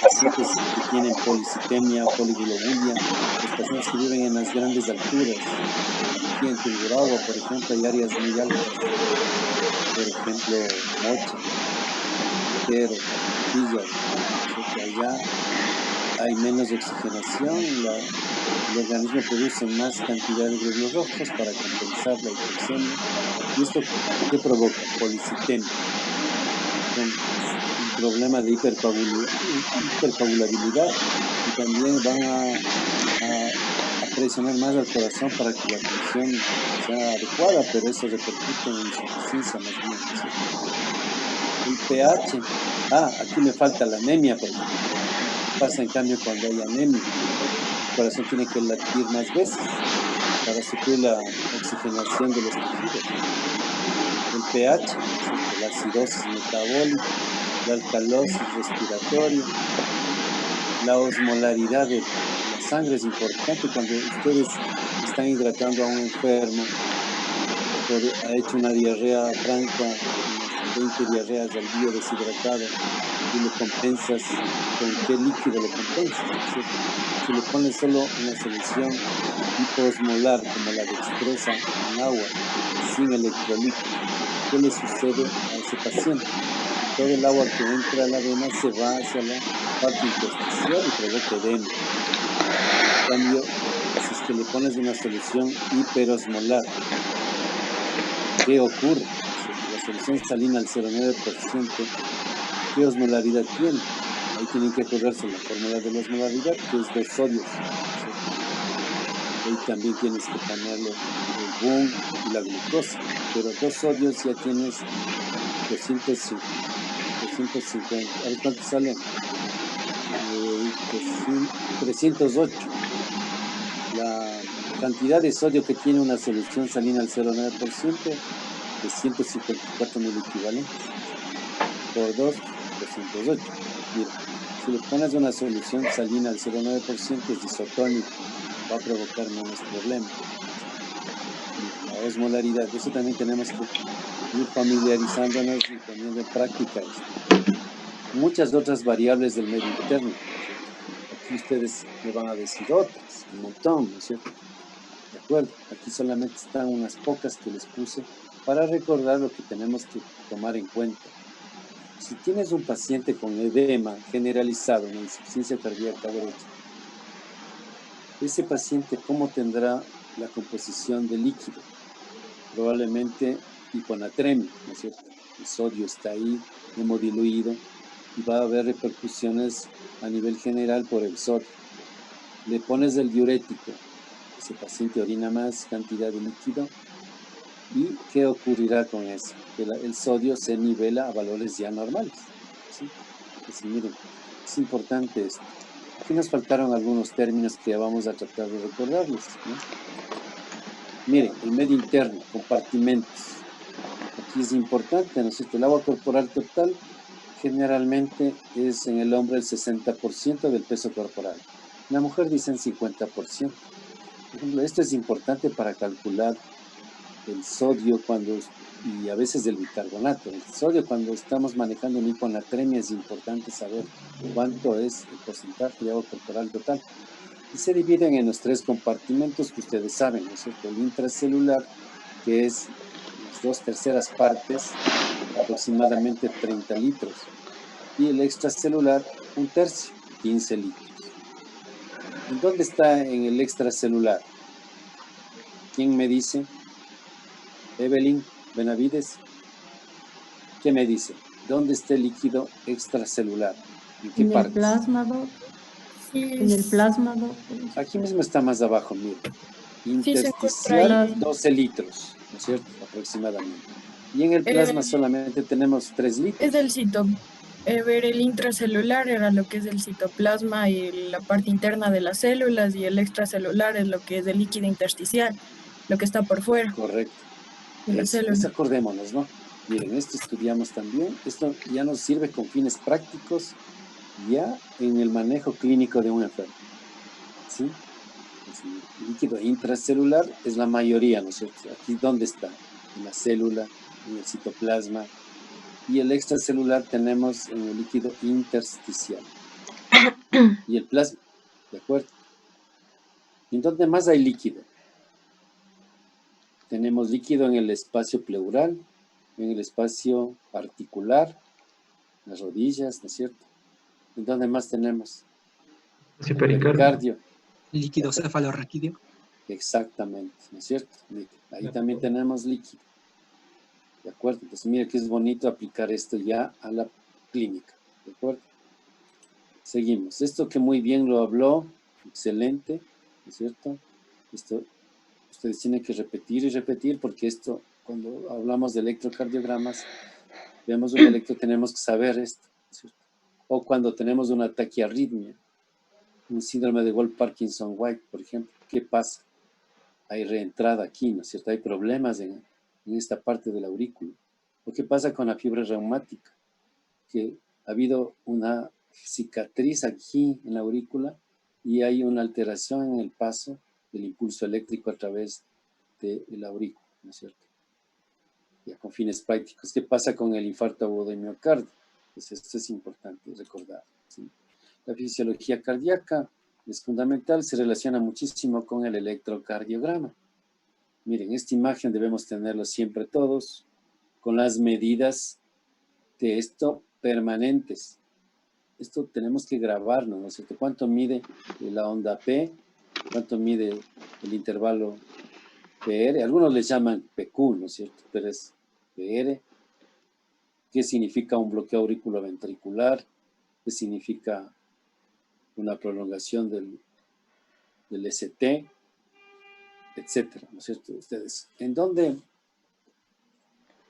pacientes que tienen policitemia, poliglobulia, los pacientes que viven en las grandes alturas. Aquí en Tungurahua, por ejemplo, hay áreas muy altas, por ejemplo, Mocha, Quero, Pillar, ¿cierto? Allá hay menos oxigenación, el organismo produce más cantidad de glóbulos rojos para compensar la hipoxemia. ¿Y esto qué provoca? Policitemia, con un problema de hipercoagulabilidad, y también van a presionar más al corazón para que la función sea adecuada, pero eso repercute en insuficiencia más bien, ¿no es cierto? El pH, aquí me falta la anemia, por ejemplo. ¿Qué pasa en cambio cuando hay anemia? El corazón tiene que latir más veces para suplir la oxigenación de los tejidos. El pH, ¿no es cierto? La acidosis metabólica, la alcalosis respiratoria, la osmolaridad de la sangre es importante. Cuando ustedes están hidratando a un enfermo, ha hecho una diarrea franca, unas 20 diarreas al día deshidratado, y le compensas, ¿con qué líquido le compensas? ¿No es cierto? Si le pones solo una solución hiposmolar como la dextrosa en agua, sin electrolitos, ¿qué le sucede a ese paciente? Que todo el agua que entra a la vena se va hacia la parte intersticial y provoca edema. En cambio, si es que le pones una solución hiperosmolar, ¿qué ocurre? ¿No es cierto? La solución salina al 0,9%, ¿qué osmolaridad tiene? Ahí tienen que acordarse la fórmula de la osmolaridad, que es 2 sodios, ¿no es cierto? Y ahí también tienes que ponerle el BUN y la glucosa, pero 2 sodios ya tienes 250. A ver cuánto sale. 308. La cantidad de sodio que tiene una solución salina al 0,9% es 154 miliequivalentes, ¿no es cierto? Por 2, 208. Mira, si le pones una solución salina al 0,9% es isotónica, va a provocar menos problema, ¿no es cierto? Mira, la osmolaridad, eso también tenemos que ir familiarizándonos y poniendo en práctica esto. Muchas otras variables del medio interno, ¿no es cierto? Aquí ustedes me van a decir otras, un montón, ¿no es cierto? De acuerdo, aquí solamente están unas pocas que les puse para recordar lo que tenemos que tomar en cuenta. Si tienes un paciente con edema generalizado, una insuficiencia cardíaca derecha, ese paciente, ¿cómo tendrá la composición de líquido? Probablemente hiponatremia, ¿no es cierto? El sodio está ahí, hemodiluido, y va a haber repercusiones a nivel general por el sodio. Le pones el diurético, ese paciente orina más cantidad de líquido, ¿y qué ocurrirá con eso? Que el sodio se nivela a valores ya normales, ¿sí? Entonces, miren, es importante esto. Aquí nos faltaron algunos términos que vamos a tratar de recordarles, ¿no? Miren, el medio interno, compartimentos. Aquí es importante, ¿no es cierto? El agua corporal total generalmente es en el hombre el 60% del peso corporal. En la mujer dicen 50%. Por ejemplo, esto es importante para calcular el sodio y a veces el bicarbonato. El sodio, cuando estamos manejando una hiponatremia, es importante saber cuánto es el porcentaje de agua corporal total. Y se dividen en los 3 compartimentos que ustedes saben, ¿no es cierto? El intracelular, que es las 2/3 partes, aproximadamente 30 litros. Y el extracelular, 1/3, 15 litros. ¿En dónde está en el extracelular? ¿Quién me dice? Evelyn Benavides. ¿Qué me dice? ¿Dónde está el líquido extracelular? ¿En qué parte? En el plasma, doc. Sí, En el plasma, doc. Aquí mismo está más abajo, mire. sí se encuentra ahí. Intersticial, 12 litros, ¿no es cierto? Aproximadamente. Y en el plasma solamente tenemos 3 litros. Es del ver, el intracelular era lo que es el citoplasma y la parte interna de las células, y el extracelular es lo que es el líquido intersticial, lo que está por fuera Correcto. de la célula. Eso acordémonos, ¿no? Miren, esto estudiamos también. Esto ya nos sirve con fines prácticos ya en el manejo clínico de un enfermo, ¿sí? El líquido intracelular es la mayoría, ¿no es cierto? Aquí, ¿dónde está? En la célula, en el citoplasma. Y el extracelular tenemos en el líquido intersticial. y el plasma, ¿de acuerdo? ¿En dónde más hay líquido? Tenemos líquido en el espacio pleural, en el espacio articular, las rodillas, ¿no es cierto? ¿En dónde más tenemos? Espacio El pericardio. pericardio. Líquido cefalorraquídeo. Exactamente, ¿no es cierto? Ahí también tenemos líquido. ¿De acuerdo? Entonces, mira que es bonito aplicar esto ya a la clínica. ¿De acuerdo? Seguimos. Esto que muy bien lo habló, excelente, ¿no es cierto? Esto ustedes tienen que repetir y repetir porque esto, cuando hablamos de electrocardiogramas, vemos un electro, tenemos que saber esto, ¿no es cierto? O cuando tenemos una taquiarritmia, un síndrome de Wolff-Parkinson-White, por ejemplo, ¿qué pasa? Hay reentrada aquí, ¿no es cierto? Hay problemas en esta parte del aurículo. ¿O qué pasa con la fiebre reumática? Que ha habido una cicatriz aquí en la aurícula y hay una alteración en el paso del impulso eléctrico a través del aurículo, ¿no es cierto? Ya con fines prácticos. ¿Qué pasa con el infarto agudo de miocardio? Pues esto es importante recordar, ¿sí? La fisiología cardíaca es fundamental, se relaciona muchísimo con el electrocardiograma. Miren, esta imagen debemos tenerlo siempre todos, con las medidas de esto permanentes. Esto tenemos que grabarnos, ¿no es cierto? ¿Cuánto mide la onda P? ¿Cuánto mide el intervalo PR? Algunos les llaman PQ, ¿no es cierto? Pero es PR. ¿Qué significa un bloqueo auriculoventricular? ¿Qué significa una prolongación del ST? Etcétera, ¿no es cierto? Ustedes, ¿en dónde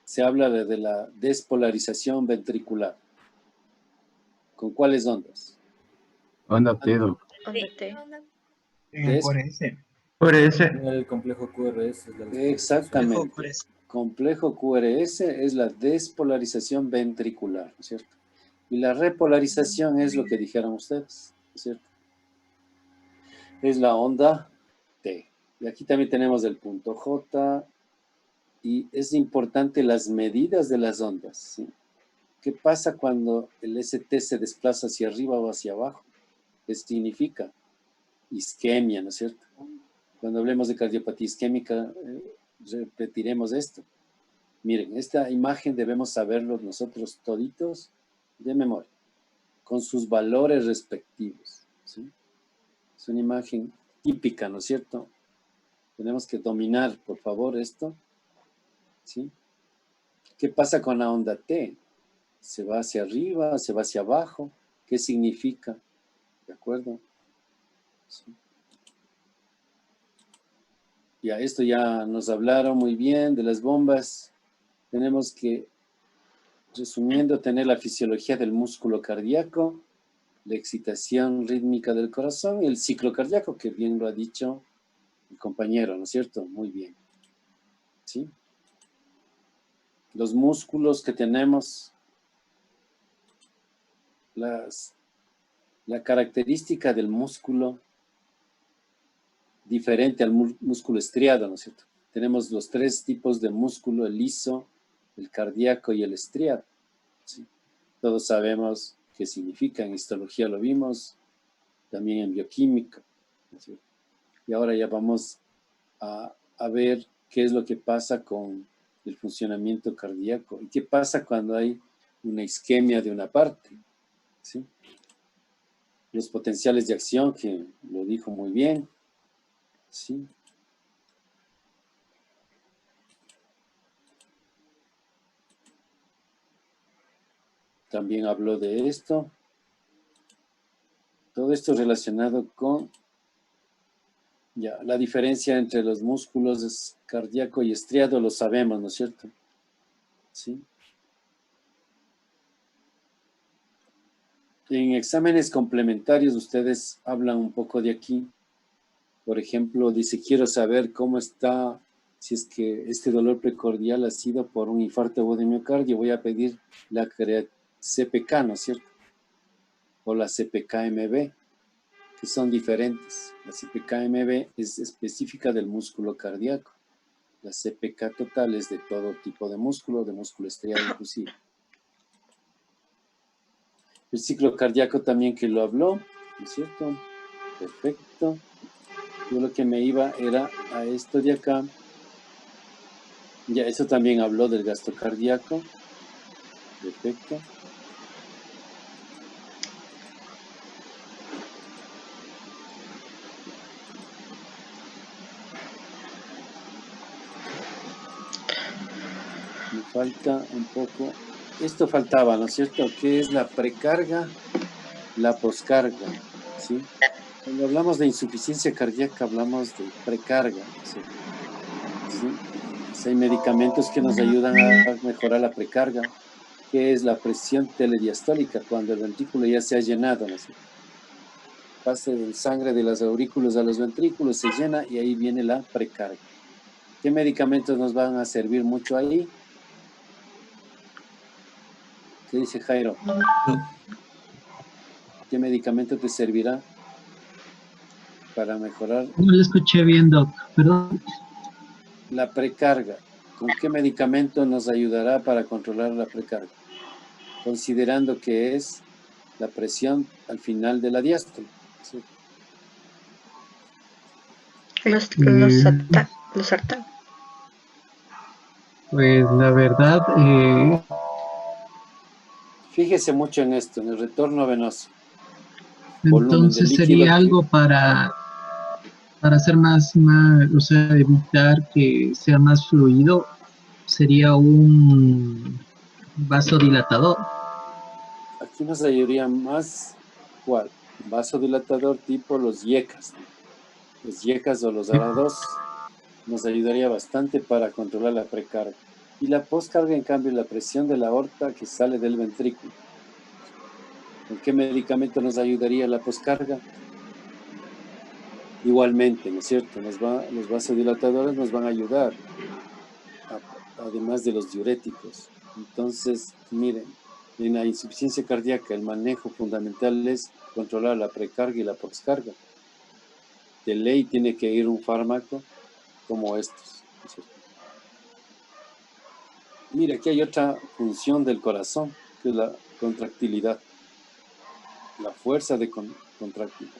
se habla de la despolarización ventricular? ¿Con cuáles ondas? Onda T, doc. Onda T. En el QRS. Por ese. El complejo QRS. Es la Exactamente. Complejo QRS es la despolarización ventricular, ¿no es cierto? Y la repolarización es lo que dijeron ustedes, ¿no es cierto? Es la onda T. Y aquí también tenemos el punto J. Y es importante las medidas de las ondas, ¿sí? ¿Qué pasa cuando el ST se desplaza hacia arriba o hacia abajo? ¿Qué significa? Isquemia, ¿no es cierto? Cuando hablemos de cardiopatía isquémica, repetiremos esto. Miren, esta imagen debemos saberlo nosotros toditos de memoria, con sus valores respectivos, ¿sí? Es una imagen típica, ¿no es cierto? Tenemos que dominar, por favor, esto, ¿sí? ¿Qué pasa con la onda T? ¿Se va hacia arriba? ¿Se va hacia abajo? ¿Qué significa? ¿De acuerdo? Sí. Ya, esto ya nos hablaron muy bien de las bombas. Tenemos que, resumiendo, tener la fisiología del músculo cardíaco, la excitación rítmica del corazón y el ciclo cardíaco, que bien lo ha dicho el compañero, ¿no es cierto? Muy bien. ¿Sí? Los músculos que tenemos, la característica del músculo diferente al músculo estriado, ¿no es cierto? Tenemos los tres tipos de músculo, el liso, el cardíaco y el estriado, ¿sí? Todos sabemos qué significa, en histología lo vimos, también en bioquímica, ¿no es cierto? Y ahora ya vamos a ver qué es lo que pasa con el funcionamiento cardíaco y qué pasa cuando hay una isquemia de una parte, ¿sí? Los potenciales de acción, que lo dijo muy bien, ¿sí? También habló de esto. Todo esto relacionado con ya, la diferencia entre los músculos cardíaco y estriado, lo sabemos, ¿no es cierto? ¿Sí? En exámenes complementarios ustedes hablan un poco de aquí. Por ejemplo, dice, quiero saber cómo está, si es que este dolor precordial ha sido por un infarto agudo de miocardio. Voy a pedir la CPK, ¿no es cierto? O la CPK-MB, que son diferentes. La CPK-MB es específica del músculo cardíaco. La CPK total es de todo tipo de músculo estriado inclusive. El ciclo cardíaco también que lo habló, ¿no es cierto? Perfecto. Yo lo que me iba era a esto de acá. Ya, eso también habló del gasto cardíaco. Perfecto. Me falta un poco. Esto faltaba, ¿no es cierto? ¿Qué es la precarga? La poscarga, ¿sí? Cuando hablamos de insuficiencia cardíaca, hablamos de precarga, ¿sí? ¿Sí? Pues hay medicamentos que nos ayudan a mejorar la precarga, que es la presión telediastólica, cuando el ventrículo ya se ha llenado, ¿no es cierto? Pase de sangre de los aurículos a los ventrículos, se llena y ahí viene la precarga. ¿Qué medicamentos nos van a servir mucho ahí? ¿Qué dice Jairo? ¿Qué medicamento te servirá para mejorar? No lo escuché bien, Doc, perdón. La precarga. ¿Con qué medicamento nos ayudará para controlar la precarga? Considerando que es la presión al final de la diástole. ¿Sí? Los sartán. Pues la verdad, Fíjese mucho en esto, en el retorno venoso. Volumen del entonces líquido sería que- algo para hacer más, o sea, evitar que sea más fluido, sería un vasodilatador. Aquí nos ayudaría más, ¿cuál? Vasodilatador tipo los YECAS. Los YECAS o los ARA2 nos ayudaría bastante para controlar la precarga. Y la poscarga, en cambio, la presión de la aorta que sale del ventrículo. ¿Con qué medicamento nos ayudaría la poscarga? Igualmente, ¿no es cierto? Los vasodilatadores nos van a ayudar, además de los diuréticos. Entonces, miren, en la insuficiencia cardíaca el manejo fundamental es controlar la precarga y la poscarga. De ley tiene que ir un fármaco como estos, ¿no es cierto? Mira, aquí hay otra función del corazón, que es la contractilidad, la fuerza de contractilidad.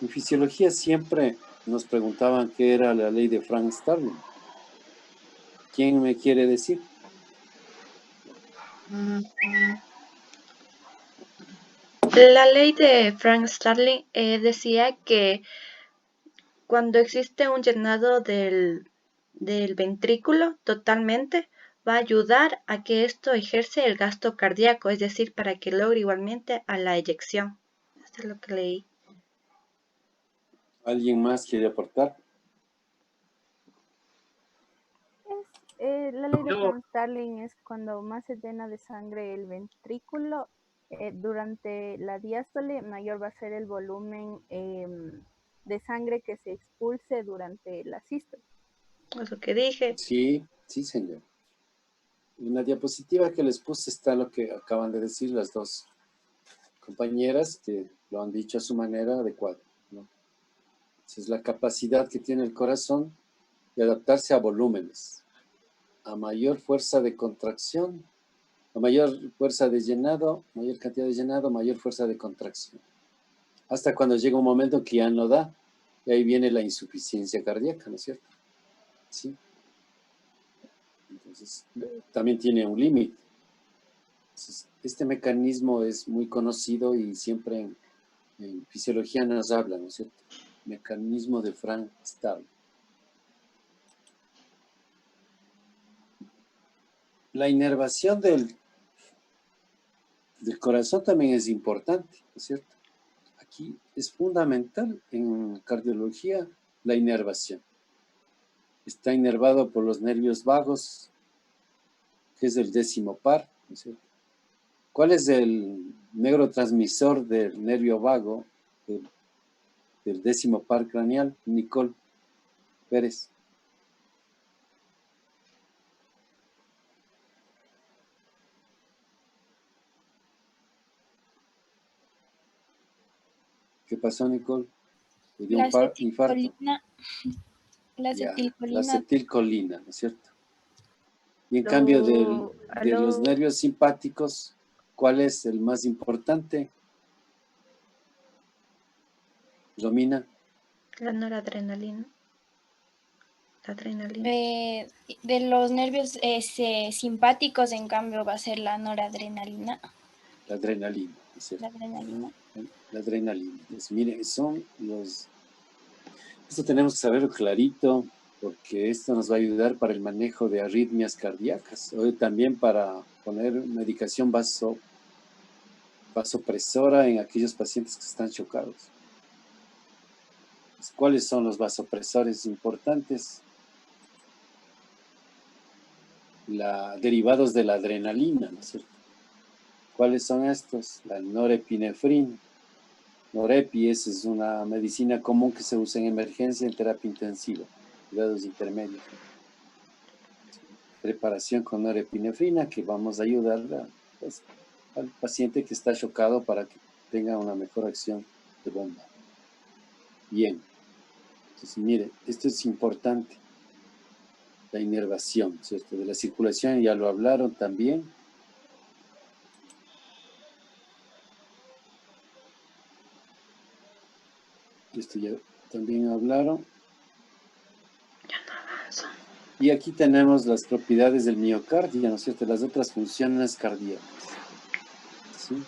En fisiología siempre nos preguntaban qué era la ley de Frank Starling. ¿Quién me quiere decir? La ley de Frank Starling decía que cuando existe un llenado del ventrículo totalmente, va a ayudar a que esto ejerce el gasto cardíaco, es decir, para que logre igualmente a la eyección. Esto es lo que leí. ¿Alguien más quiere aportar? La ley de Frank Starling es cuando más se llena de sangre el ventrículo durante la diástole, mayor va a ser el volumen de sangre que se expulse durante la sístole. Eso que dije. Sí, sí, señor. En la diapositiva que les puse está lo que acaban de decir las dos compañeras, que lo han dicho a su manera adecuada, ¿no? Esa es la capacidad que tiene el corazón de adaptarse a volúmenes, a mayor fuerza de contracción, a mayor fuerza de llenado, mayor cantidad de llenado, mayor fuerza de contracción. Hasta cuando llega un momento que ya no da, y ahí viene la insuficiencia cardíaca, ¿no es cierto? Sí. Entonces, también tiene un límite. Este mecanismo es muy conocido y siempre en fisiología nos habla, ¿no es cierto? Mecanismo de Frank Starling. La inervación del corazón también es importante, ¿no es cierto? Aquí es fundamental en cardiología la inervación. Está inervado por los nervios vagos, que es el 10º par, ¿no es cierto? ¿Cuál es el neurotransmisor del nervio vago, del 10º par craneal? Nicole Pérez. ¿Qué pasó, Nicole? ¿Le dio un infarto? La acetilcolina. La acetilcolina, ¿no es cierto? Y en cambio de los nervios simpáticos, ¿Cuál es el más importante? Romina. La noradrenalina. La adrenalina. De los nervios simpáticos, en cambio, va a ser la noradrenalina. La adrenalina, ¿es cierto? La adrenalina. La adrenalina. Pues miren, son los... Esto tenemos que saberlo clarito, porque esto nos va a ayudar para el manejo de arritmias cardíacas, o también para poner medicación vasopresora en aquellos pacientes que están chocados. ¿Cuáles son los vasopresores importantes? Derivados de la adrenalina, ¿no es cierto? ¿Cuáles son estos? La norepinefrina. Norepi es una medicina común que se usa en emergencia en terapia intensiva, cuidados intermedios. Preparación con norepinefrina que vamos a ayudar al paciente que está chocado para que tenga una mejor acción de bomba. Bien. Entonces, mire, esto es importante. La inervación, ¿cierto? De la circulación ya lo hablaron también. Esto ya también hablaron. Ya no avanzo. Y aquí tenemos las propiedades del miocardio, ¿no es cierto? Las otras funciones cardíacas. ¿Sí?